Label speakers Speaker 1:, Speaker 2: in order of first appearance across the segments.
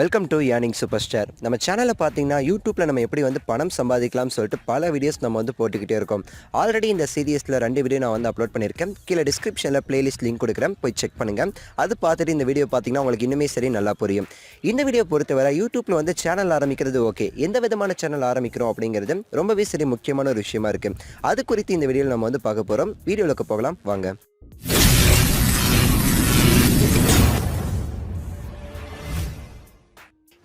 Speaker 1: Welcome to earning super star. நம்ம சேனலில் பார்த்தீங்கன்னா யூடியூப்பில் நம்ம எப்படி வந்து பணம் சம்பாதிக்கலாம்னு சொல்லிட்டு பல வீடியோஸ் நம்ம வந்து போட்டுக்கிட்டே இருக்கோம். ஆல்ரெடி இந்த சீரியஸில் 2 வீடியோ நான் வந்து அப்லோட் பண்ணியிருக்கேன். கீழே டிஸ்கிரிப்ஷனில் பிளேலிஸ்ட் லிங்க் கொடுக்குறேன், போய் செக் பண்ணுங்கள். அது பார்த்துட்டு இந்த வீடியோ பார்த்தீங்கன்னா உங்களுக்கு இன்னுமே சரி நல்லா புரியும். இந்த வீடியோ பொறுத்தவரை யூடியூப்பில் வந்து சேனல் ஆரம்பிக்கிறது ஓகே, எந்த விதமான சேனல் ஆரம்பிக்கிறோம் அப்படிங்கிறது ரொம்பவே சரி முக்கியமான ஒரு விஷயமா இருக்குது. அது குறித்து இந்த வீடியோவில் நம்ம வந்து பார்க்க போகிறோம். வீடியோவுக்கு போகலாம் வாங்க.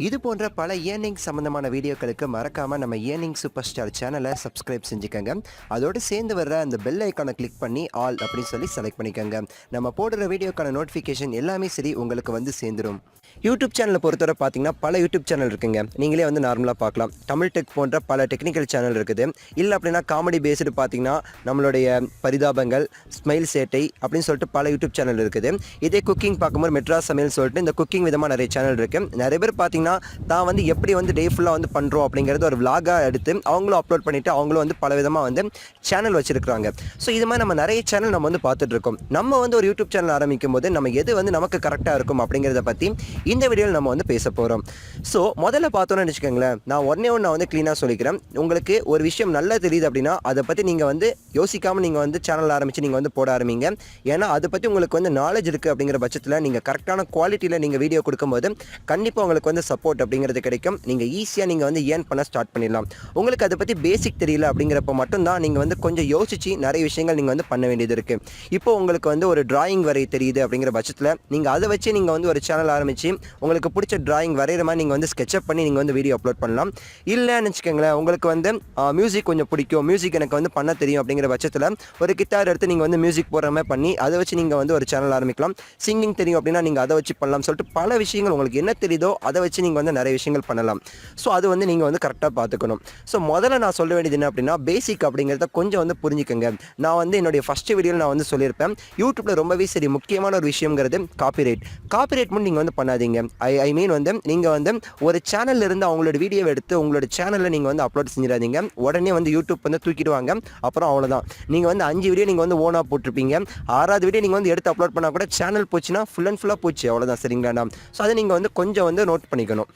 Speaker 1: இது போன்ற பல ஏர்னிங் சம்மந்தமான வீடியோக்களுக்கு மறக்காமல் நம்ம ஏர்னிங் சூப்பர் ஸ்டார் சேனலை சப்ஸ்கிரைப் செஞ்சுக்கோங்க. அதோடு சேர்ந்து வர்ற அந்த பெல் ஐக்கானை கிளிக் பண்ணி ஆல் அப்படின்னு சொல்லி செலக்ட் பண்ணிக்கோங்க. நம்ம போடுற வீடியோக்கான நோட்டிஃபிகேஷன் எல்லாமே சரி உங்களுக்கு வந்து சேர்ந்துடும். யூடியூப் சேனலை பொறுத்தவரை பார்த்தீங்கன்னா பல யூடியூப் சேனல் இருக்குங்க. நீங்களே வந்து நார்மலாக பார்க்கலாம். தமிழ் டெக் போன்ற பல டெக்னிக்கல் சேனல் இருக்குது. இல்லை அப்படின்னா காமெடி பேஸ்டு பார்த்தீங்கன்னா நம்மளுடைய பரிதாபங்கள், ஸ்மைல் சேட்டை அப்படின்னு சொல்லிட்டு பல யூடியூப் சேனல் இருக்குது. இதே குக்கிங் பார்க்கும்போது மெட்ராஸ் சமையல் சொல்லிட்டு இந்த குக்கிங் விதமாக நிறைய சேனல் இருக்குது. நிறைய பேர் பார்த்தீங்கன்னா தான் வந்து எப்படி வந்து டே ஃபுல்லாக வந்து பண்ணுறோம் அப்படிங்கிறது ஒரு விலாகாக எடுத்து அவங்களும் அப்லோட் பண்ணிவிட்டு அவங்களும் வந்து பல விதமாக வந்து சேனல் வச்சுருக்காங்க. ஸோ இது மாதிரி நம்ம நிறைய சேனல் நம்ம வந்து பார்த்துட்டு இருக்கோம். நம்ம வந்து ஒரு யூடியூப் சேனல் ஆரம்பிக்கும் போது நம்ம எது வந்து நமக்கு கரெக்டாக இருக்கும் அப்படிங்கிறத பற்றி இந்த வீடியோவில் நம்ம வந்து பேச போகிறோம். ஸோ முதல்ல பார்த்தோன்னு வச்சுக்கோங்களேன், நான் ஒன்று வந்து க்ளீனாக சொல்லிக்கிறேன். உங்களுக்கு ஒரு விஷயம் நல்லா தெரியுது அப்படின்னா அதை பற்றி நீங்கள் வந்து யோசிக்காமல் நீங்கள் வந்து சேனல் ஆரம்பித்து நீங்கள் வந்து போட ஆரம்பிங்க. ஏன்னா அதை பற்றி உங்களுக்கு வந்து நாலேஜ் இருக்குது அப்படிங்கிற பட்சத்தில் நீங்கள் கரெக்டான குவாலிட்டியில் நீங்கள் வீடியோ கொடுக்கும்போது கண்டிப்பாக உங்களுக்கு வந்து சப்போர்ட் அப்படிங்கிறது கிடைக்கும். நீங்கள் ஈஸியாக நீங்கள் வந்து ஏர்ன் பண்ண ஸ்டார்ட் பண்ணிடலாம். உங்களுக்கு அதை பற்றி பேசிக் தெரியல அப்படிங்கிறப்ப மட்டும்தான் நீங்கள் வந்து கொஞ்சம் யோசித்து நிறைய விஷயங்கள் நீங்கள் வந்து பண்ண வேண்டியது இருக்குது. இப்போ உங்களுக்கு வந்து ஒரு டிராயிங் வரைய தெரியுது அப்படிங்கிற பட்சத்தில் நீங்கள் அதை வச்சு நீங்கள் வந்து ஒரு சேனல் ஆரம்பித்து உங்களுக்கு பிடிச்ச டிராயிங் வரைகிற மாதிரி நீங்கள் வந்து ஸ்கெட்சப் பண்ணி நீங்கள் வந்து வீடியோ அப்லோட் பண்ணலாம். இல்லைன்னு வச்சுக்கோங்களேன், உங்களுக்கு வந்து மியூசிக் கொஞ்சம் பிடிக்கும், மியூசிக் எனக்கு வந்து பண்ண தெரியும் அப்படிங்கிற பட்சத்தில் ஒரு கிட்டார் எடுத்து நீங்கள் வந்து மியூசிக் போடுற மாதிரி பண்ணி அதை வச்சு நீங்கள் வந்து ஒரு சேனல் ஆரம்பிக்கலாம். சிங்கிங் தெரியும் அப்படின்னா நீங்கள் அதை வச்சு பண்ணலாம். சொல்லிட்டு பல விஷயங்கள் உங்களுக்கு என்ன தெரியுதோ அதை வச்சு நீங்கள் வந்து நிறைய விஷயங்கள் பண்ணலாம். ஸோ அது வந்து நீங்கள் வந்து கரெக்டாக பார்த்துக்கணும். ஸோ முதல்ல நான் சொல்ல வேண்டியது என்ன அப்படின்னா, பேசிக் அப்படிங்கிறத கொஞ்சம் வந்து புரிஞ்சுக்கோங்க. நான் வந்து என்னுடைய ஃபஸ்ட்டு வீடியோவில் நான் வந்து சொல்லியிருப்பேன், யூடியூப்பில் ரொம்பவே சரி முக்கியமான ஒரு விஷயங்கிறது காப்பிரைட் மட்டும் நீங்கள் வந்து பண்ணாதீங்க. ஐ மீன் வந்து நீங்கள் வந்து ஒரு சேனலில் இருந்து அவங்களோட வீடியோவை எடுத்து உங்களோட சேனலில் நீங்கள் வந்து அப்லோட் செஞ்சிடாதீங்க. உடனே வந்து யூடியூப் வந்து தூக்கிடுவாங்க. அப்புறம் அவ்வளோதான். நீங்கள் வந்து 5 வீடியோ நீங்கள் வந்து ஓனாக போட்டிருப்பீங்க. 6வது வீடியோ நீங்கள் வந்து எடுத்து அப்லோட் பண்ணால் கூட சேனல் போச்சுன்னா ஃபுல் அண்ட் ஃபுல்லாக போச்சு, அவ்வளோதான். சரிங்களா? ஸோ அதை நீங்கள் வந்து கொஞ்சம் வந்து நோட் பண்ணிக்கணும்.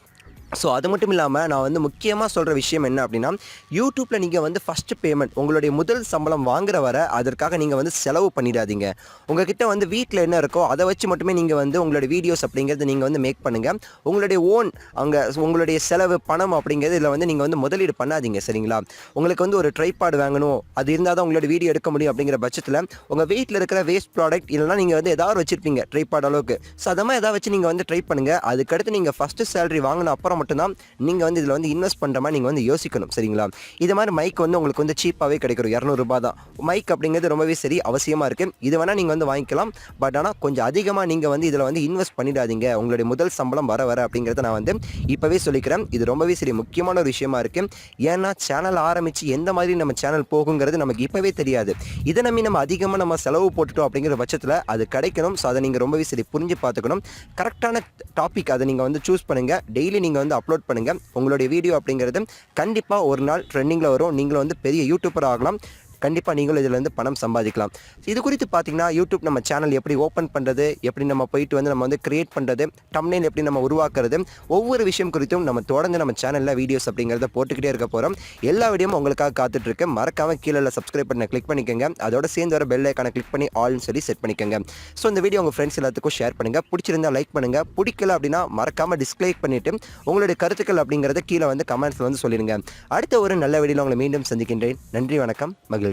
Speaker 1: ஸோ அது மட்டும் இல்லாமல் நான் வந்து முக்கியமாக சொல்கிற விஷயம் என்ன அப்படின்னா, யூடியூப்பில் நீங்கள் வந்து ஃபஸ்ட்டு பேமெண்ட் உங்களுடைய முதல் சம்பளம் வாங்குற வர அதற்காக நீங்கள் வந்து செலவு பண்ணிடாதீங்க. உங்கள்கிட்ட வந்து வீட்டில் என்ன இருக்கோ அதை வச்சு மட்டுமே நீங்கள் வந்து உங்களுடைய வீடியோஸ் அப்படிங்கிறது நீங்கள் வந்து மேக் பண்ணுங்கள். உங்களுடைய ஓன் அங்கே உங்களுடைய செலவு பணம் அப்படிங்கிறது இதில் வந்து நீங்கள் வந்து முதலீடு பண்ணாதீங்க. சரிங்களா? உங்களுக்கு வந்து ஒரு ட்ரைபாட் வாங்கணும், அது இருந்தால் தான் உங்களோட வீடியோ எடுக்க முடியும் அப்படிங்கிற பட்சத்தில் உங்கள் வீட்டில் இருக்கிற வேஸ்ட் ப்ராடக்ட் இல்லைனா நீங்கள் வந்து எதாவது வச்சுருப்பீங்க ட்ரைபாட் அளவுக்கு. ஸோ அதை மாதிரி எதாவது வச்சு நீங்கள் வந்து ட்ரை பண்ணுங்கள். அதுக்கடுத்து நீங்கள் ஃபஸ்ட்டு சேலரி வாங்கின அப்புறம் மட்டும்தான் நீங்கள் வந்து இதில் வந்து இன்வெஸ்ட் பண்ணுற மாதிரி நீங்கள் வந்து யோசிக்கணும். சரிங்களா? இது மாதிரி மைக் வந்து உங்களுக்கு வந்து சீப்பாகவே கிடைக்கும், 200 ரூபாய் தான். மைக் அப்படிங்கிறது ரொம்பவே சரி அவசியமாக இருக்குது. இது வேணால் நீங்கள் வந்து வாங்கிக்கலாம். பட் ஆனால் கொஞ்சம் அதிகமாக நீங்கள் வந்து இதில் வந்து இன்வெஸ்ட் பண்ணிடாதீங்க. உங்களுடைய முதல் சம்பளம் வர அப்படிங்கிறத நான் வந்து இப்போவே சொல்லிக்கிறேன். இது ரொம்பவே சரி முக்கியமான ஒரு விஷயமா இருக்குது. ஏன்னா சேனல் ஆரம்பித்து எந்த மாதிரி நம்ம சேனல் போகுங்கிறது நமக்கு இப்போவே தெரியாது. இதை நம்பி நம்ம அதிகமாக நம்ம செலவு போட்டுட்டோம் அப்படிங்கிற பட்சத்தில் அது கிடைக்கணும். ஸோ அதை நீங்கள் ரொம்பவே சரி புரிஞ்சு பார்த்துக்கணும். கரெக்டான டாபிக் அதை நீங்கள் வந்து சூஸ் பண்ணுங்கள். டெய்லி நீங்கள் வந்து அப்லோட் பண்ணுங்கள். உங்களுடைய வீடியோ அப்படிங்கிறது கண்டிப்பாக ஒரு நாள் ட்ரெண்டிங்கில் வரும். நீங்களும் வந்து பெரிய யூடியூபர் ஆகலாம். கண்டிப்பாக நீங்களும் இதில் வந்து பணம் சம்பாதிக்கலாம். இது குறித்து பார்த்தீங்கன்னா யூடியூப் நம்ம சேனல் எப்படி ஓப்பன் பண்ணுறது, எப்படி நம்ம போயிட்டு வந்து நம்ம வந்து கிரியேட் பண்ணுறது, தம்ப்நெயில் எப்படி நம்ம உருவாக்குறது, ஒவ்வொரு விஷயம் குறித்தும் நம்ம தொடர்ந்து நம்ம சேனலில் வீடியோஸ் அப்படிங்கிறத போட்டுக்கிட்டே இருக்க போகிறோம். எல்லா வீடியோவும் உங்களுக்காக காத்துட்ருக்கு. மறக்காமல் கீழே சப்ஸ்கிரைப் பண்ண கிளிக் பண்ணிக்கோங்க. அதோட சேர்ந்து வர பெல் ஐக்கானை கிளிக் பண்ணி ஆல்னு சொல்லி செட் பண்ணிக்கோங்க. ஸோ இந்த வீடியோ உங்கள் ஃப்ரெண்ட்ஸ் எல்லாத்துக்கும் ஷேர் பண்ணுங்கள். பிடிச்சிருந்தால் லைக் பண்ணுங்கள். பிடிக்கல அப்படின்னா மறக்காமல் டிஸ்லைக் பண்ணிவிட்டு உங்களுடைய கருத்துக்கள் அப்படிங்கிறத கீழே வந்து கமெண்ட்ஸில் வந்து சொல்லிடுங்க. அடுத்த ஒரு நல்ல வீடியோவில் உங்களை மீண்டும் சந்திக்கின்றேன். நன்றி, வணக்கம், மகிழ்ச்சி.